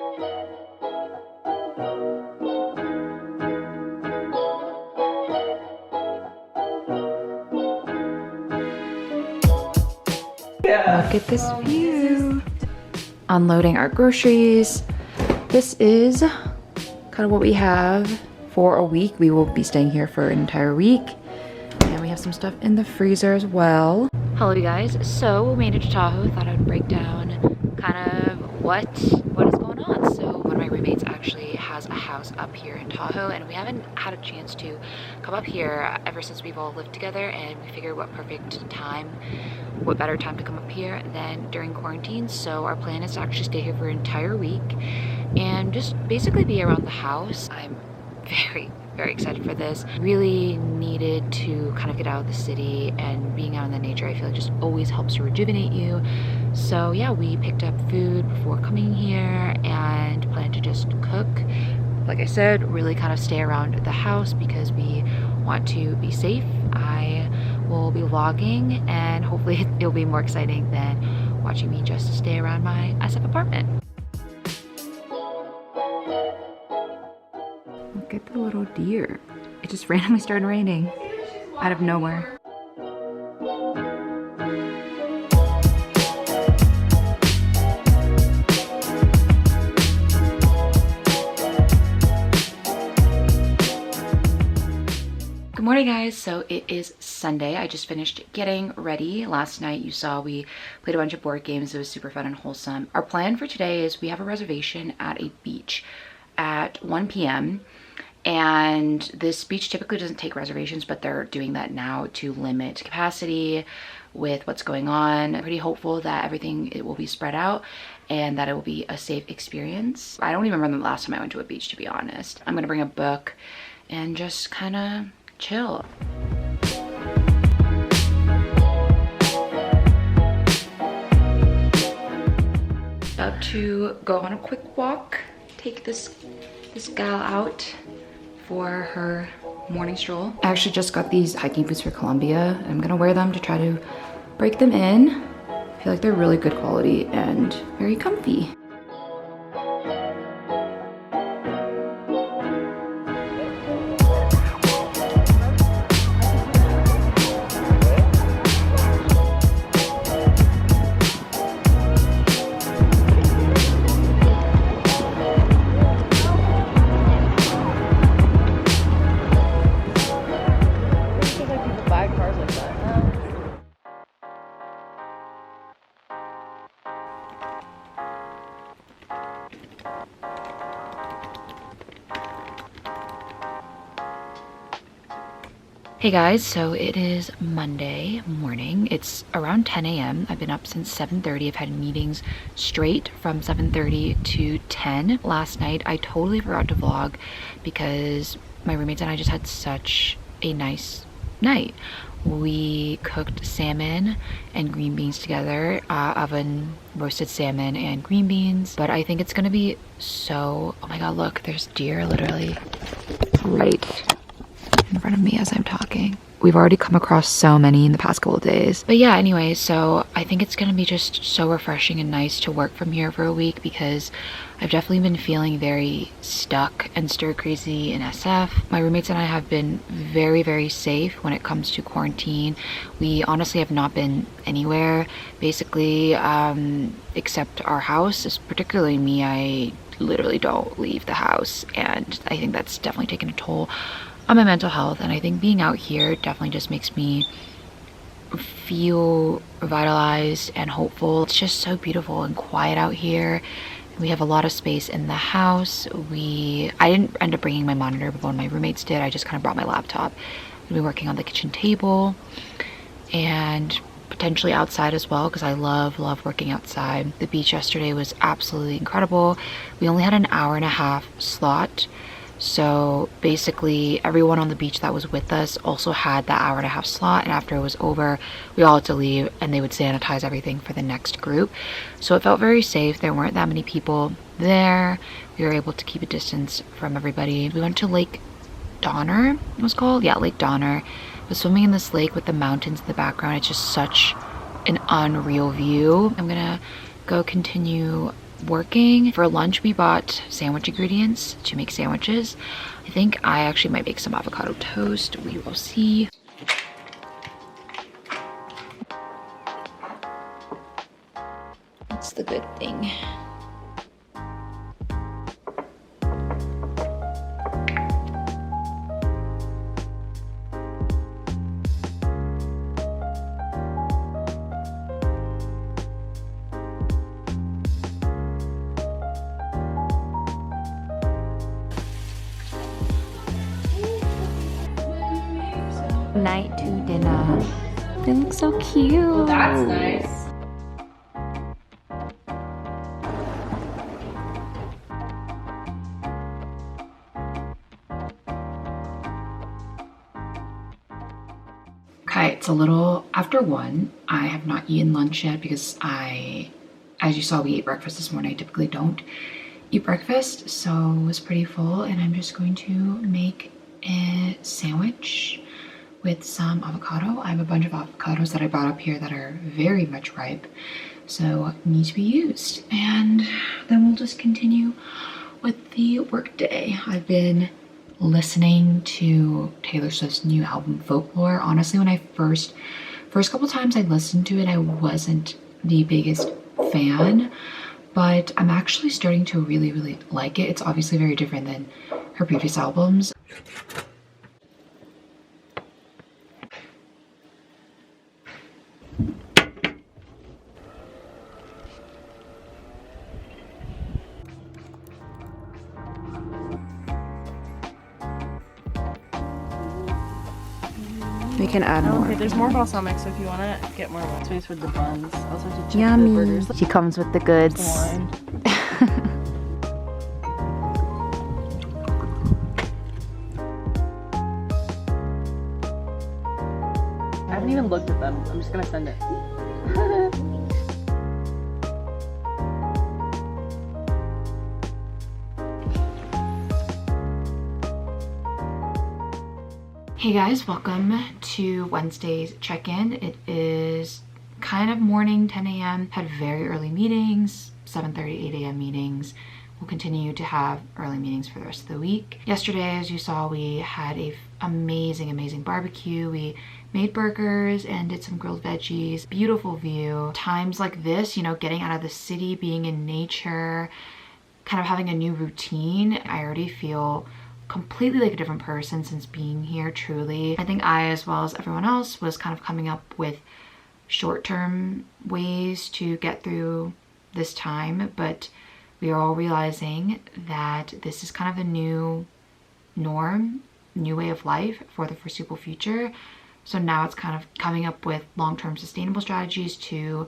Look at this view. Unloading our groceries. This is kind of what we have for a week. We will be staying here for an entire week. And we have some stuff in the freezer as well. Hello you guys. So we made it to Tahoe. Thought I would break down kind of what is going on. So one of my roommates actually has a house up here in Tahoe, and we haven't had a chance to come up here ever since we've all lived together, and we figured what better time to come up here than during quarantine. So our plan is to actually stay here for an entire week and just basically be around the house. I'm very excited for this. Really needed to kind of get out of the city, and being out in the nature I feel like just always helps to rejuvenate you. So yeah, we picked up food before coming here and plan to just cook. Like I said, really kind of stay around the house because we want to be safe. I will be vlogging, and hopefully it'll be more exciting than watching me just stay around my SF apartment. Look at the little deer. It just randomly started raining out of nowhere. Good morning guys. So it is Sunday. I just finished getting ready. Last night you saw we played a bunch of board games. It was super fun and wholesome. Our plan for today is we have a reservation at a beach at 1 p.m. and this beach typically doesn't take reservations, but they're doing that now to limit capacity with what's going on. I'm pretty hopeful that it will be spread out and that it will be a safe experience. I don't even remember the last time I went to a beach, to be honest. I'm gonna bring a book and just kind of chill. About to go on a quick walk, take this gal out for her morning stroll. I actually just got these hiking boots for Colombia. I'm gonna wear them to try to break them in. I feel like they're really good quality and very comfy. Hey guys, so it is Monday morning. It's around 10 a.m. I've been up since 7:30. I've had meetings straight from 7:30 to 10. Last night I totally forgot to vlog because my roommates and I just had such a nice night. We cooked salmon and green beans together, oven roasted salmon and green beans. But I think it's gonna be so, oh my god, look, there's deer literally right in front of me as I'm talking. We've already come across so many in the past couple of days. But yeah, anyway, so I think it's gonna be just so refreshing and nice to work from here for a week because I've definitely been feeling very stuck and stir crazy in SF. My roommates and I have been very safe when it comes to quarantine. We honestly have not been anywhere, basically, except our house. Particularly me, I literally don't leave the house, and I think that's definitely taken a toll on my mental health. And I think being out here definitely just makes me feel revitalized and hopeful. It's just so beautiful and quiet out here. We have a lot of space in the house. I didn't end up bringing my monitor, but one of my roommates did. I just kind of brought my laptop. I've been working on the kitchen table and potentially outside as well because I love working outside. The beach yesterday was absolutely incredible. We only had an hour-and-a-half slot. So basically everyone on the beach that was with us also had that hour-and-a-half slot, and after it was over we all had to leave and they would sanitize everything for the next group. So it felt very safe. There weren't that many people there. We were able to keep a distance from everybody. We went to Lake Donner, it was called? Yeah, Lake Donner. I was swimming in this lake with the mountains in the background. It's just such an unreal view. I'm gonna go continue working. For lunch, we bought sandwich ingredients to make sandwiches. I think I actually might make some avocado toast. We will see. That's the good thing. Night to dinner. They look so cute. Oh, that's nice. Okay, it's a little after 1. I have not eaten lunch yet because as you saw, we ate breakfast this morning. I typically don't eat breakfast, so it was pretty full, and I'm just going to make a sandwich with some avocado. I have a bunch of avocados that I brought up here that are very much ripe, so need to be used. And then we'll just continue with the work day. I've been listening to Taylor Swift's new album, Folklore. Honestly, when I first couple times I listened to it, I wasn't the biggest fan, but I'm actually starting to really, really like it. It's obviously very different than her previous albums. We can add more. Okay, there's more balsamic, so if you want to get more space with the buns, I also have to check Yummy. the burgers. She comes with the goods. Wine. I haven't even looked at them. I'm just gonna send it. Hey guys, welcome to Wednesday's check-in. It is kind of morning, 10 a.m. Had very early meetings, 7:30, 8 a.m. meetings. We'll continue to have early meetings for the rest of the week. Yesterday, as you saw, we had a amazing barbecue. We made burgers and did some grilled veggies. Beautiful view. Times like this, you know, getting out of the city, being in nature, kind of having a new routine. I already feel completely like a different person since being here, truly. I think I, as well as everyone else, was kind of coming up with short-term ways to get through this time, but we are all realizing that this is kind of the new norm, new way of life for the foreseeable future. So now it's kind of coming up with long-term sustainable strategies to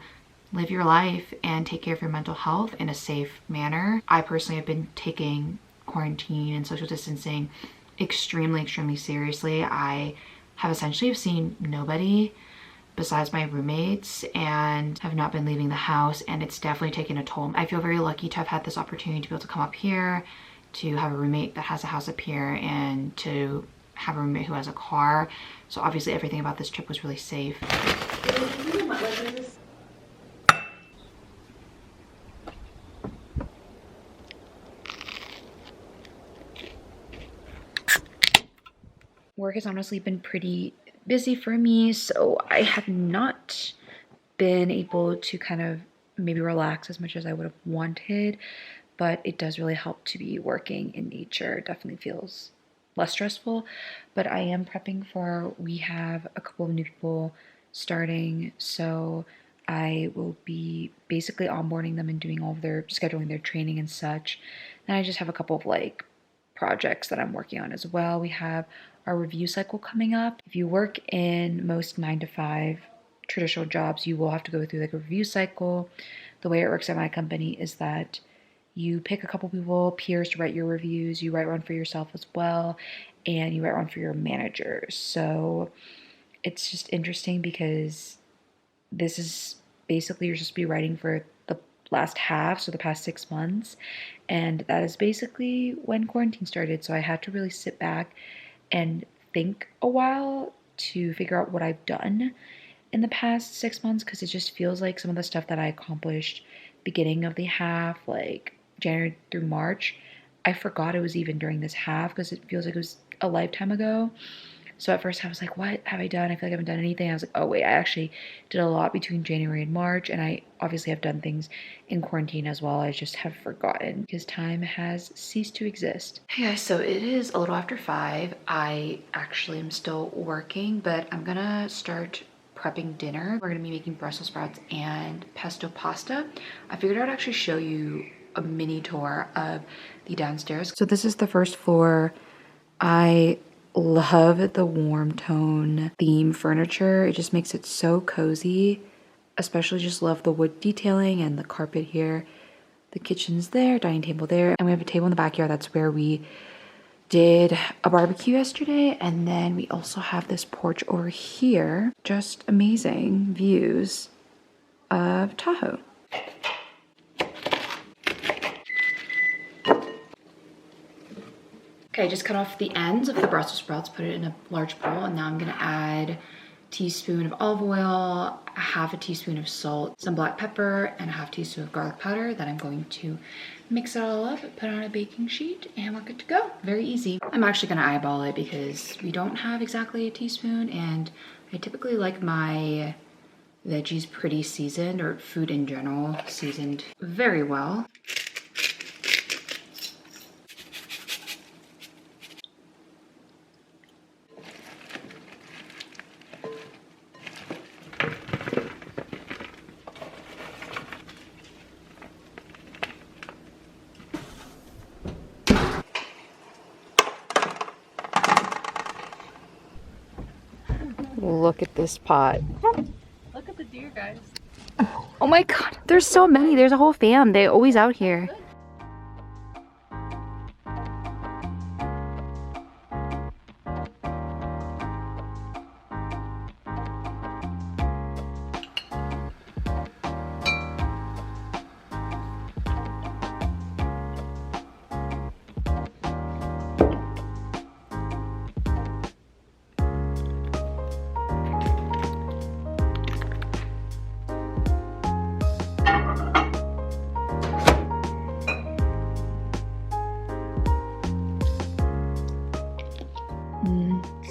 live your life and take care of your mental health in a safe manner. I personally have been taking quarantine and social distancing extremely seriously. I have essentially seen nobody besides my roommates and have not been leaving the house, and it's definitely taken a toll. I feel very lucky to have had this opportunity to be able to come up here, to have a roommate that has a house up here, and to have a roommate who has a car. So obviously everything about this trip was really safe. Work has honestly been pretty busy for me, so I have not been able to kind of maybe relax as much as I would have wanted, but it does really help to be working in nature. It definitely feels less stressful, but I am prepping for, we have a couple of new people starting, so I will be basically onboarding them and doing all of their scheduling, their training and such. And I just have a couple of like projects that I'm working on as well. We have our review cycle coming up. If you work in most 9-to-5 traditional jobs, you will have to go through like a review cycle. The way it works at my company is that you pick a couple people, peers, to write your reviews. You write one for yourself as well, and you write one for your managers. So it's just interesting because this is basically, you're supposed to be writing for the last half, so the past 6 months, and that is basically when quarantine started. So I had to really sit back and think a while to figure out what I've done in the past 6 months, because it just feels like some of the stuff that I accomplished beginning of the half, like January through March. I forgot it was even during this half because it feels like it was a lifetime ago. So at first I was like, what have I done? I feel like I haven't done anything. I was like, oh wait, I actually did a lot between January and March, and I obviously have done things in quarantine as well. I just have forgotten because time has ceased to exist. Hey guys, so it is a little after 5. I actually am still working, but I'm gonna start prepping dinner. We're gonna be making Brussels sprouts and pesto pasta. I figured I'd actually show you a mini tour of the downstairs. So this is the first floor. I love the warm tone theme furniture. It just makes it so cozy. Especially just love the wood detailing and the carpet here. The kitchen's there, dining table there, and we have a table in the backyard. That's where we did a barbecue yesterday. And then we also have this porch over here. Just amazing views of Tahoe. Okay, just cut off the ends of the Brussels sprouts, put it in a large bowl, and now I'm gonna add a teaspoon of olive oil, a half a teaspoon of salt, some black pepper, and a half teaspoon of garlic powder. Then I'm going to mix it all up, put it on a baking sheet, and we're good to go. Very easy. I'm actually gonna eyeball it because we don't have exactly a teaspoon, and I typically like my veggies pretty seasoned, or food in general seasoned very well. Look at this pot. Look at the deer, guys. Oh my god, there's so many. There's a whole fam. They're always out here.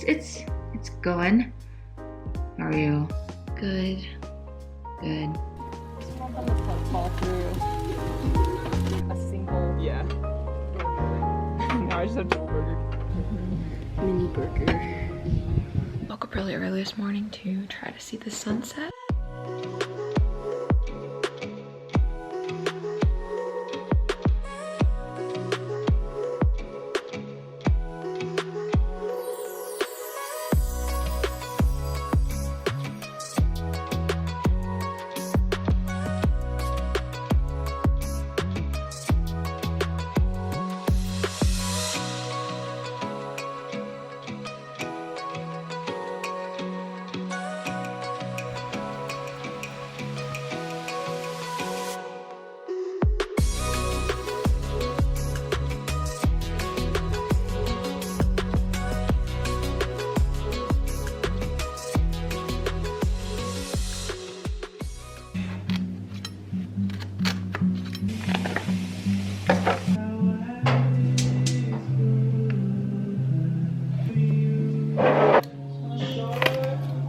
It's going. How are you? Good. Good. Just want them to fall through a single. Yeah. Now I just have double burger. Mini burger. Woke up really early this morning to try to see the sunset.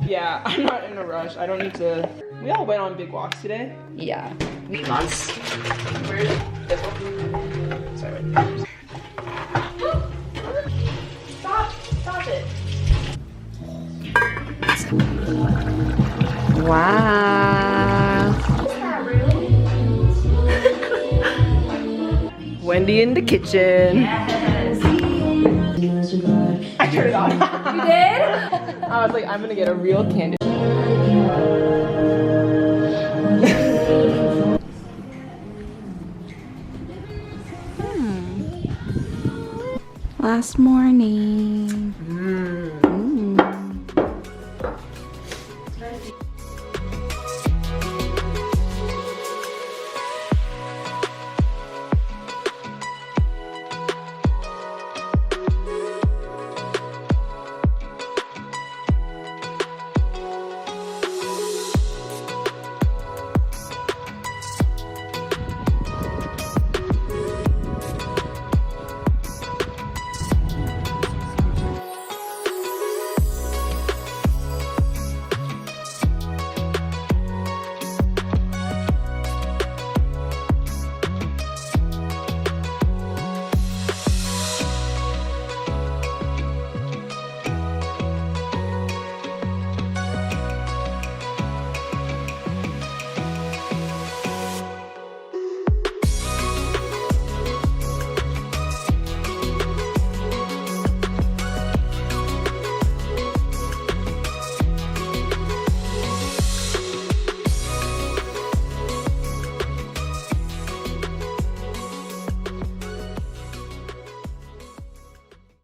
Yeah, I'm not in a rush. I don't need to. We all went on big walks today. Yeah. Months. Where is it? This one? Sorry, wait. Stop it. Wow. Wendy in the kitchen. Yes. I turned it on. You did? I was like, I'm gonna get a real candy. Last morning.